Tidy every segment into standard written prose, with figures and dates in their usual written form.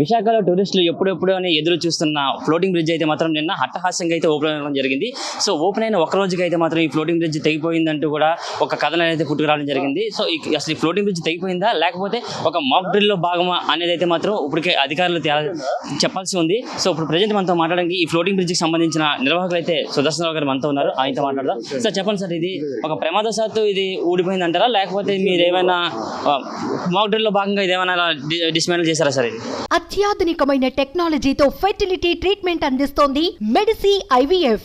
విశాఖలో టూరిస్టులు ఎప్పుడెప్పుడు అని ఎదురు చూస్తున్న ఫ్లోటింగ్ బ్రిడ్జ్ అయితే మాత్రం నిన్న హట్టహాస్యంగా అయితే ఓపెన్ అవ్వడం జరిగింది. సో ఓపెన్ అయిన ఒక రోజుకి అయితే మాత్రం ఈ ఫ్లోటింగ్ బ్రిడ్జ్ తెగిపోయిందంటూ కూడా ఒక కథనం అయితే పుట్టుకురావడం జరిగింది. సో అసలు ఈ ఫ్లోటింగ్ బ్రిడ్జ్ తెగిపోయిందా లేకపోతే ఒక మాక్ డ్రిల్లో భాగమా అనేది అయితే మాత్రం ఇప్పటికే అధికారులు చెప్పాల్సి ఉంది. సో ఇప్పుడు ప్రజెంట్ మనతో మాట్లాడడానికి ఈ ఫ్లోటింగ్ బ్రిడ్జ్కి సంబంధించిన నిర్వాహకులు అయితే సుదర్శనరావు గారు మనతో ఉన్నారు. ఆయనతో మాట్లాడదాం. సార్ చెప్పండి సార్, ఇది ఒక ప్రమాదవశాత్తు ఇది ఊడిపోయింది అంటారా లేకపోతే మీరు ఏమైనా మాక్ డ్రిల్లో భాగంగా ఇదేమైనా డిస్మాంటిల్ చేశారా సార్? ఇది అత్యాధునికమైన టెక్నాలజీతో ఫెర్టిలిటీ ట్రీట్మెంట్ అందిస్తోంది మెడిసి ఐవీఎఫ్.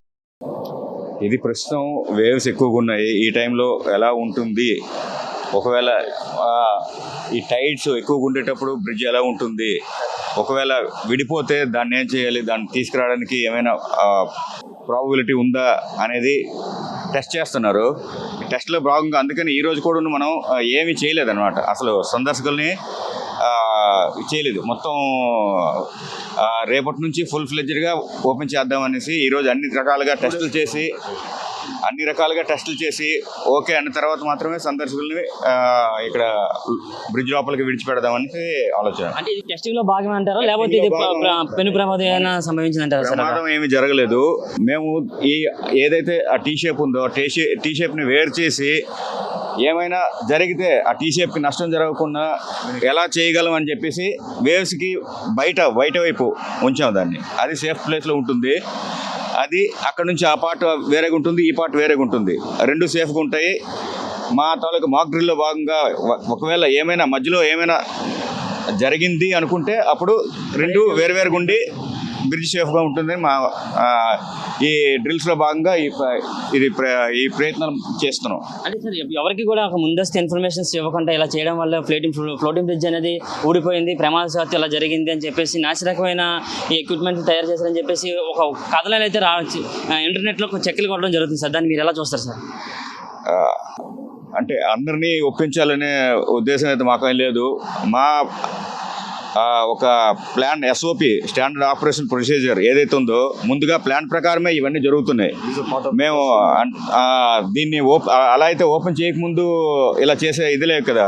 ఇది ప్రస్తుతం వేవ్స్ ఎక్కువగా ఉన్నాయి. ఈ టైంలో ఎలా ఉంటుంది, ఒకవేళ ఈ టైడ్స్ ఎక్కువగా ఉండేటప్పుడు బ్రిడ్జ్ ఎలా ఉంటుంది, ఒకవేళ విడిపోతే దాన్ని ఏం చేయాలి, దాన్ని తీసుకురావడానికి ఏమైనా ప్రాబబిలిటీ ఉందా అనేది టెస్ట్ చేస్తున్నారు. టెస్ట్లో భాగంగా అందుకని ఈరోజు కూడా మనం ఏమీ చేయలేదన్నమాట. అసలు సందర్శకుల్ని చేయలేదు. మొత్తం రేపటి నుంచి ఫుల్ ఫ్లెడ్జ్డ్గా ఓపెన్ చేద్దామనేసి ఈరోజు అన్ని రకాలుగా టెస్టులు చేసి ఓకే అన్న తర్వాత మాత్రమే సందర్శకుల్ని ఇక్కడ బ్రిడ్జ్ లోపలికి విడిచిపెడదామని ఆలోచన. అంటే ఇది టెస్టింగ్ లో భాగం అంటారా లేకపోతే ఇది పెను ప్రమాదం ఏమైనా సంభవించిందంటారా? ప్రమాదం ఏమీ జరగలేదు. మేము ఈ ఏదైతే ఆ టీ షేప్ ఉందో టీ షేప్ని వేరు చేసి ఏమైనా జరిగితే ఆ టీ షేప్కి నష్టం జరగకుండా ఎలా చేయగలం అని చెప్పేసి వేవ్స్కి బయట వైపు ఉంచాం దాన్ని. అది సేఫ్ ప్లేస్లో ఉంటుంది. అది అక్కడ నుంచి ఆ పార్ట్ వేరేగా ఉంటుంది, ఈ పార్ట్ వేరేగా ఉంటుంది. రెండు సేఫ్గా ఉంటాయి. మా తాలూకు మాక్ డ్రిల్లో భాగంగా ఒకవేళ ఏమైనా మధ్యలో ఏమైనా జరిగింది అనుకుంటే అప్పుడు రెండు వేరువేరుగా ఉండి బ్రిడ్జ్ సేఫ్గా ఉంటుంది. మా ఈ డ్రిల్స్లో భాగంగా ఈ ప్రయత్నం చేస్తున్నాం. అంటే సార్ ఎవరికి కూడా ఒక ముందస్తు ఇన్ఫర్మేషన్స్ ఇవ్వకుండా ఇలా చేయడం వల్ల ఫ్లోటింగ్ బ్రిడ్జ్ అనేది ఊడిపోయింది, ప్రమాదవశాత్తు ఇలా జరిగింది అని చెప్పేసి నాసిరకమైన ఈ ఎక్విప్మెంట్ తయారు చేశారని చెప్పేసి ఒక కథలను అయితే ఇంటర్నెట్లో చెక్కులు కొట్టడం జరుగుతుంది సార్. దాన్ని మీరు ఎలా చూస్తారు సార్? అంటే అందరినీ ఒప్పించాలనే ఉద్దేశం అయితే మాకేం లేదు. మా ఒక plan SOP standard operation procedure ఏదైతే ఉందో ముందుగా ప్లాన్ ప్రకారమే ఇవన్నీ జరుగుతున్నాయి. మేము దీన్ని అలా అయితే ఓపెన్ చేయకముందు ఇలా చేసే ఇది లేదు కదా.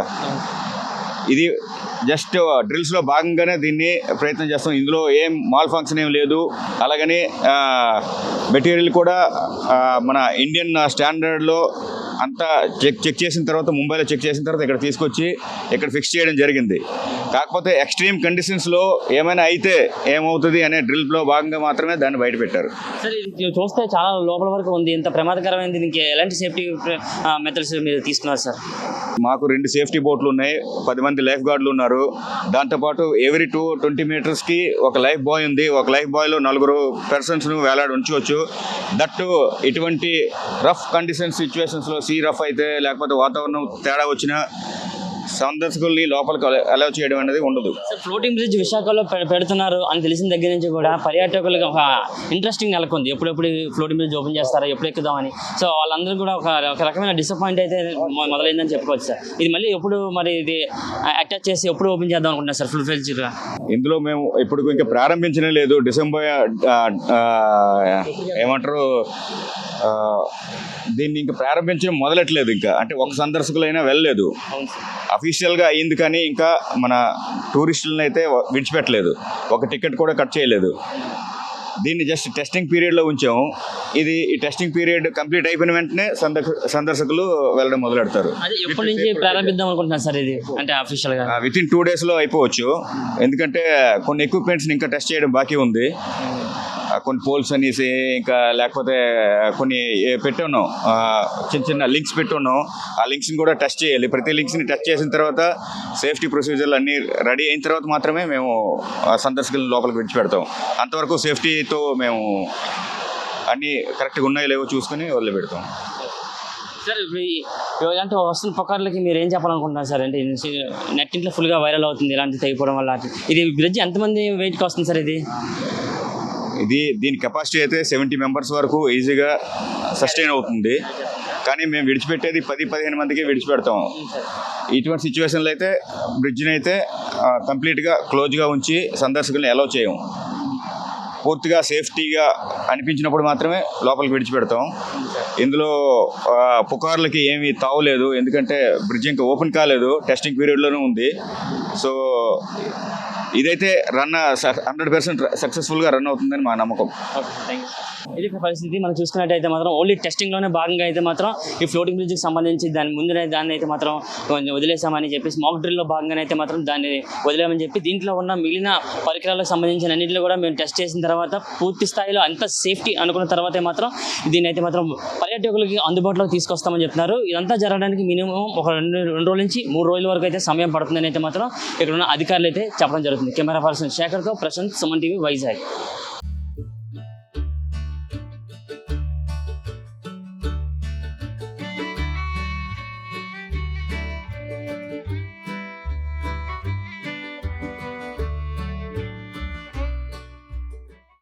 ఇది జస్ట్ డ్రిల్స్లో భాగంగానే దీన్ని ప్రయత్నం చేస్తాం. ఇందులో ఏం మాల్ ఫంక్షన్ ఏం లేదు. అలాగని మెటీరియల్ కూడా మన ఇండియన్ స్టాండర్డ్లో అంతా చెక్ చేసిన తర్వాత, ముంబైలో చెక్ చేసిన తర్వాత ఇక్కడ తీసుకొచ్చి ఇక్కడ ఫిక్స్ చేయడం జరిగింది. కాకపోతే ఎక్స్ట్రీమ్ కండిషన్స్లో ఏమైనా అయితే ఏమవుతుంది అనే డ్రిల్లో భాగంగా మాత్రమే దాన్ని బయట పెట్టారు. సార్ ఇది చూస్తే చాలా లోపల వరకు ఉంది. ఇంత ప్రమాదకరమైనది దీనికి ఎలాంటి సేఫ్టీ మెథడ్స్ మీరు తీసుకున్నారు సార్? మాకు 2 సేఫ్టీ బోట్లు ఉన్నాయి, 10 మంది లైఫ్ గార్డులు ఉన్నారు. దాంతోపాటు ఎవ్రీ 20 మీటర్స్కి ఒక లైఫ్ బాయ్ ఉంది. ఒక లైఫ్ బాయ్లో 4 పర్సన్స్ను వేలాడి ఉంచవచ్చు. దట్టు ఇటువంటి రఫ్ కండిషన్స్ సిచ్యువేషన్స్లో రఫ్ అయితే లేకపోతే వాతావరణం తేడా వచ్చినా సందర్శకుల్ని లోపలికి అలౌ చేయడం అనేది ఉండదు. ఫ్లోటింగ్ బ్రిడ్జ్ విశాఖలో పెడుతున్నారు అని తెలిసిన దగ్గర నుంచి కూడా పర్యాటకులకు ఒక ఇంట్రెస్టింగ్ నెలకొంది. ఎప్పుడెప్పుడు ఫ్లోటింగ్ బ్రిడ్జ్ ఓపెన్ చేస్తారా, ఎప్పుడు ఎక్కుదామని. సో వాళ్ళందరూ కూడా ఒక రకమైన డిసప్పాయింట్ అయితే మొదలైందని చెప్పుకోవచ్చు సార్. ఇది మళ్ళీ ఎప్పుడు మరి ఇది అటాచ్ చేసి ఎప్పుడు ఓపెన్ చేద్దాం అనుకుంటున్నారు సార్ ఫుల్ ఫ్లెడ్జ్డ్గా? ఇందులో మేము ఇప్పుడు ఇంకా ప్రారంభించడం లేదు. డిసెంబర్ ఏమంటారు దీన్ని ఇంకా ప్రారంభించడం మొదలెట్లేదు. ఇంకా అంటే ఒక సందర్శకులైనా వెళ్ళలేదు. అఫీషియల్గా అయ్యింది కానీ ఇంకా మన టూరిస్టులను అయితే విడిచిపెట్టలేదు. ఒక టికెట్ కూడా కట్ చేయలేదు. దీన్ని జస్ట్ టెస్టింగ్ పీరియడ్లో ఉంచాము. ఈ టెస్టింగ్ పీరియడ్ కంప్లీట్ అయిపోయిన వెంటనే సందర్శకులు వెళ్ళడం మొదలెడతారు. ఎప్పటి నుంచి ప్రారంభిద్దాం అనుకుంటున్నారు సార్ ఇది? అంటే అఫీషియల్గా వితిన్ 2 daysలో అయిపోవచ్చు. ఎందుకంటే కొన్ని ఎక్విప్మెంట్స్ని ఇంకా టెస్ట్ చేయడం బాకీ ఉంది. కొన్ని పోల్స్ అనేసి ఇంకా లేకపోతే కొన్ని పెట్టి ఉన్నాం, చిన్న లింక్స్ పెట్టి ఉన్నాం. ఆ లింక్స్ని కూడా టెస్ట్ చేయాలి. ప్రతి లింక్స్ని టెస్ట్ చేసిన తర్వాత సేఫ్టీ ప్రొసీజర్లు అన్నీ రెడీ అయిన తర్వాత మాత్రమే మేము సందర్శకులను లోపలికి విడిచిపెడతాం. అంతవరకు సేఫ్టీతో మేము అన్నీ కరెక్ట్గా ఉన్నాయో లేవో చూసుకొని వదిలిపెడతాం. సార్ ఇలాంటి వస్తున్న పుకార్లకి మీరు ఏం చెప్పాలనుకుంటున్నారు సార్? అంటే నెట్ ఇంట్లో ఫుల్గా వైరల్ అవుతుంది ఇలాంటి తెగిపోవడం వల్ల. ఇది బ్రిడ్జ్ ఎంతమంది వెయిట్కి వస్తుంది సార్? దీని కెపాసిటీ అయితే 70 మెంబర్స్ వరకు ఈజీగా సస్టైన్ అవుతుంది. కానీ మేము విడిచిపెట్టేది 10-15 మందికి విడిచిపెడతాం. ఇటువంటి సిచ్యువేషన్లో అయితే బ్రిడ్జ్ని అయితే కంప్లీట్గా క్లోజ్గా ఉంచి సందర్శకుల్ని అలౌ చేయం. పూర్తిగా సేఫ్టీగా అనిపించినప్పుడు మాత్రమే లోపలికి విడిచిపెడతాం. ఇందులో పుకార్లకి ఏమీ తావులేదు. ఎందుకంటే బ్రిడ్జ్ ఇంకా ఓపెన్ కాలేదు, టెస్టింగ్ పీరియడ్లోనే ఉంది. సో ఇదైతే 100% సక్సెస్ఫుల్గా రన్ అవుతుందని మా నమ్మకం. Okay, thank you. ఇది పరిస్థితి మనం చూసుకున్నట్టయితే మాత్రం ఓన్లీ టెస్టింగ్లోనే భాగంగా అయితే మాత్రం ఈ ఫ్లోటింగ్ బ్రిడ్జ్కి సంబంధించి దాని ముందునే దాన్ని అయితే మాత్రం కొంచెం వదిలేసామని చెప్పేసి మాక్ డ్రిల్లో భాగంగానే అయితే మాత్రం దాన్ని వదిలేమని చెప్పి దీంట్లో ఉన్న మిగిలిన పరికరాలకు సంబంధించిన అన్నింటిలో కూడా మేము టెస్ట్ చేసిన తర్వాత పూర్తి స్థాయిలో అంత సేఫ్టీ అనుకున్న తర్వాతే మాత్రం దీన్ని అయితే మాత్రం పర్యాటకులకి అందుబాటులోకి తీసుకొస్తామని చెప్తున్నారు. ఇదంతా జరగడానికి మినిమం ఒక 2 రోజుల నుంచి 3 రోజుల వరకు అయితే సమయం పడుతుందని అయితే మాత్రం ఇక్కడ ఉన్న అధికారులు అయితే చెప్పడం జరుగుతుంది. కెమెరా పర్సన్ శేఖర్తో ప్రశాంత్, సుమన్ టీవీ, వైజాగ్.